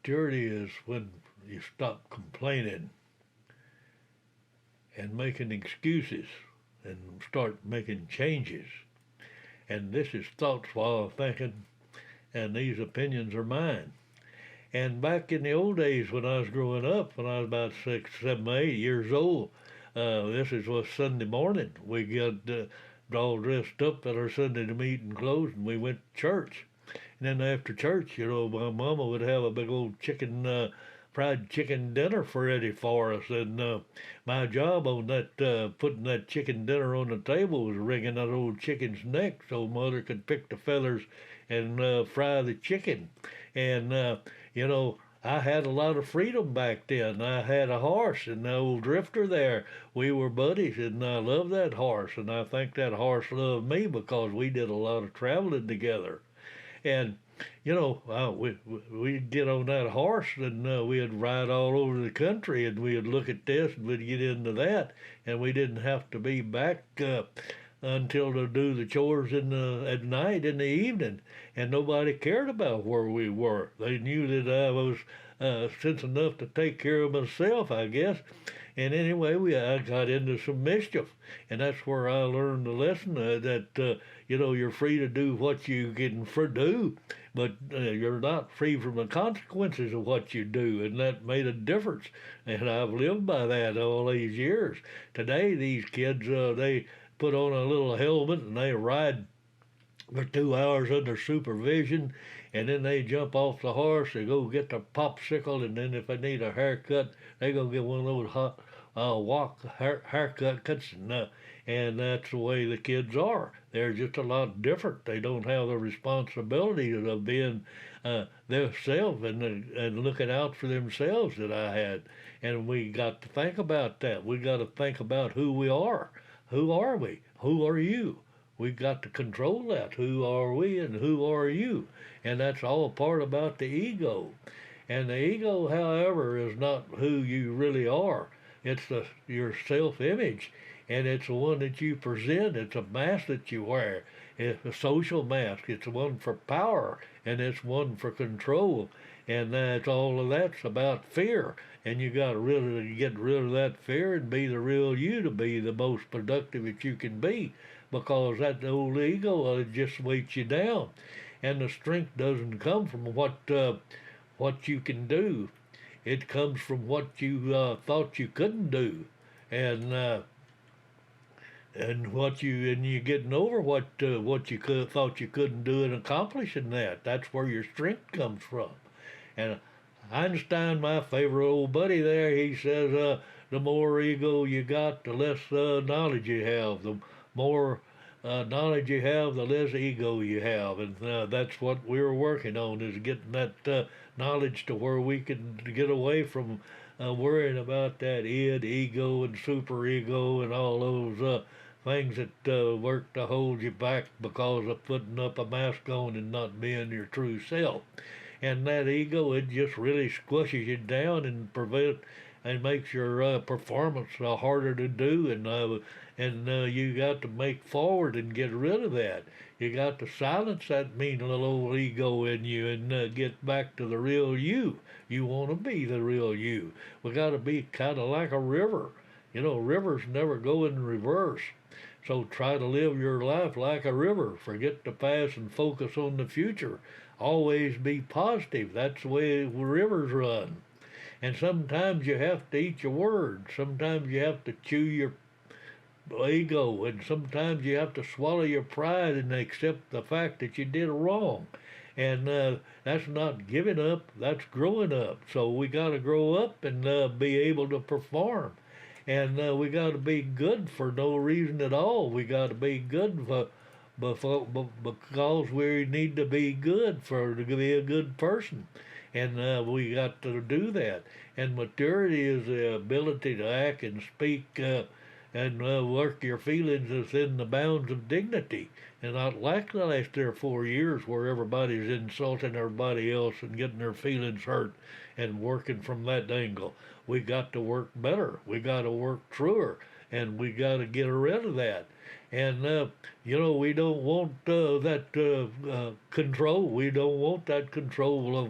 maturity is when you stop complaining and making excuses and start making changes. And this is thoughts while thinking, and these opinions are mine. And back in the old days when I was growing up, when I was about 6, 7, 8 years old, this is was Sunday morning. We got all dressed up in our Sunday meeting clothes, and we went to church. And then after church, my mama would have a big old fried chicken dinner ready for us. And my job on that, putting that chicken dinner on the table was wringing that old chicken's neck so mother could pick the feathers and fry the chicken. And, I had a lot of freedom back then. I had a horse and the old drifter there. We were buddies, and I loved that horse. And I think that horse loved me because we did a lot of traveling together. And we'd get on that horse and we'd ride all over the country, and we'd look at this and we'd get into that, and we didn't have to be back until to do the chores at night in the evening, and nobody cared about where we were. They knew that I was sense enough to take care of myself, I guess. And anyway, I got into some mischief, and that's where I learned the lesson that you're free to do what you can do, but you're not free from the consequences of what you do, and that made a difference. And I've lived by that all these years. Today, these kids they put on a little helmet and they ride for 2 hours under supervision, and then they jump off the horse, they go get their popsicle, and then if they need a haircut, they go get one of those hot haircut cuts, and that's the way the kids are. They're just a lot different. They don't have the responsibility of being themselves and looking out for themselves that I had. And we got to think about that. We got to think about who we are. Who are we? Who are you? We've got to control that. Who are we and who are you? And that's all part about the ego. And the ego, however, is not who you really are. It's your self-image, and it's the one that you present. It's a mask that you wear. It's a social mask. It's one for power, and it's one for control. And that's all of that's about fear. And you got to really get rid of that fear and be the real you to be the most productive that you can be, because that old ego just weights you down. And the strength doesn't come from what you can do. It comes from what you thought you couldn't do, and you're getting over what you thought you couldn't do and accomplishing that. That's where your strength comes from. And Einstein, my favorite old buddy there, he says the more ego you got, the less knowledge you have. The more knowledge you have, the less ego you have, and that's what we're working on, is getting that knowledge to where we can get away from worrying about that id, ego, and superego, and all those things that work to hold you back because of putting up a mask on and not being your true self. And that ego, it just really squishes you down and makes your performance harder to do, and you got to make forward and get rid of that. You got to silence that mean little old ego in you and get back to the real you. You want to be the real you. We got to be kind of like a river. Rivers never go in reverse. So try to live your life like a river. Forget the past and focus on the future. Always be positive. That's the way rivers run. And sometimes you have to eat your words. Sometimes you have to chew your ego, and sometimes you have to swallow your pride and accept the fact that you did wrong. And that's not giving up, that's growing up. So we got to grow up and be able to perform. And we got to be good for no reason at all. We got to be good because we need to be good to be a good person. And we got to do that. And maturity is the ability to act and speak and work your feelings within the bounds of dignity, and not like the last 3 or 4 years where everybody's insulting everybody else and getting their feelings hurt and working from that angle. We got to work better. We got to work truer, and we got to get rid of that. And we don't want that control. We don't want that control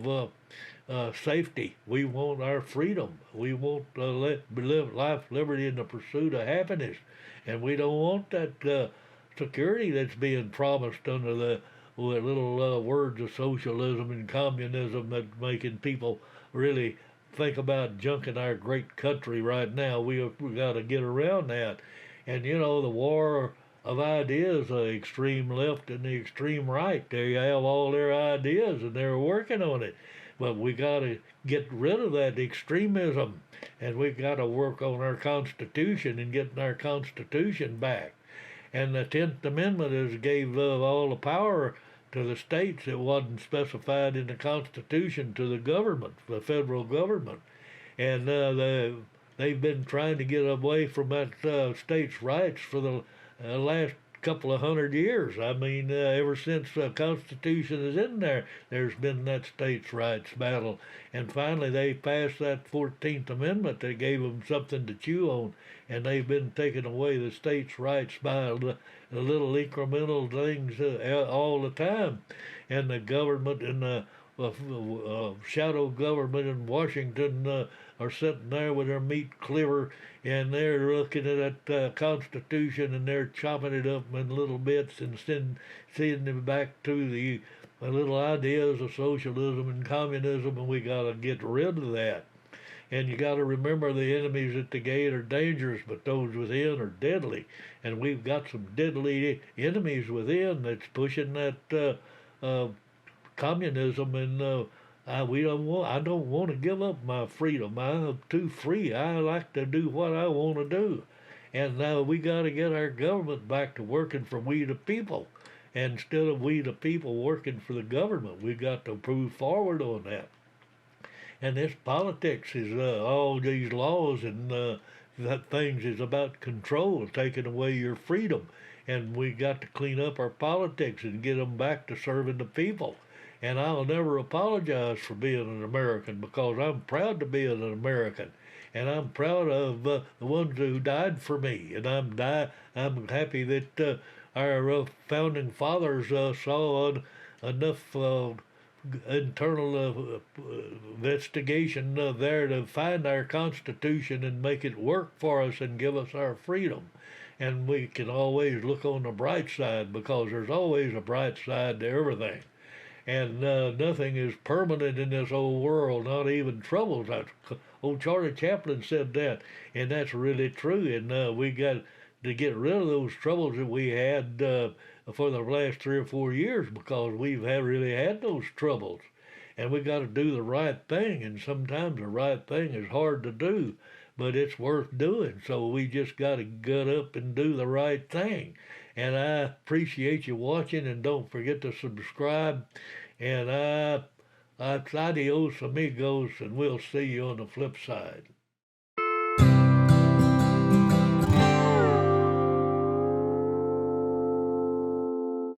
safety. We want our freedom. We want live life, liberty, and the pursuit of happiness. And we don't want that security that's being promised under the little words of socialism and communism that making people really think about junking our great country right now. We got to get around that. And you know, the war of ideas, the extreme left and the extreme right, they have all their ideas and they're working on it. But we got to get rid of that extremism, and we got to work on our Constitution and getting our Constitution back. And the 10th Amendment is gave all the power to the states that wasn't specified in the Constitution to the government, the federal government. And they've been trying to get away from that states' rights for the last couple of 100 years. I mean, ever since the Constitution is in there, there's been that states' rights battle. And finally, they passed that 14th Amendment that gave them something to chew on. And they've been taking away the states' rights by the little incremental things all the time. And the government and the shadow government in Washington are sitting there with their meat cleaver, and they're looking at that Constitution and they're chopping it up in little bits and sending it back to the little ideas of socialism and communism, and we got to get rid of that. And you got to remember the enemies at the gate are dangerous, but those within are deadly. And we've got some deadly enemies within that's pushing that communism, and I don't want to give up my freedom. I'm too free. I like to do what I want to do, and now we got to get our government back to working for we the people, and instead of we the people working for the government. We got to move forward on that. And this politics is all these laws and that things is about control, taking away your freedom, and we got to clean up our politics and get them back to serving the people. And I'll never apologize for being an American, because I'm proud to be an American, and I'm proud of the ones who died for me, and I'm happy that our founding fathers saw enough internal investigation there to find our Constitution and make it work for us and give us our freedom. And we can always look on the bright side, because there's always a bright side to everything. And nothing is permanent in this old world, not even troubles. Old Charlie Chaplin said that, and that's really true. And we got to get rid of those troubles that we had for the last 3 or 4 years, because we've really had those troubles. And we got to do the right thing, and sometimes the right thing is hard to do, but it's worth doing. So we just got to get up and do the right thing. And I appreciate you watching, and don't forget to subscribe. And adios amigos, and we'll see you on the flip side.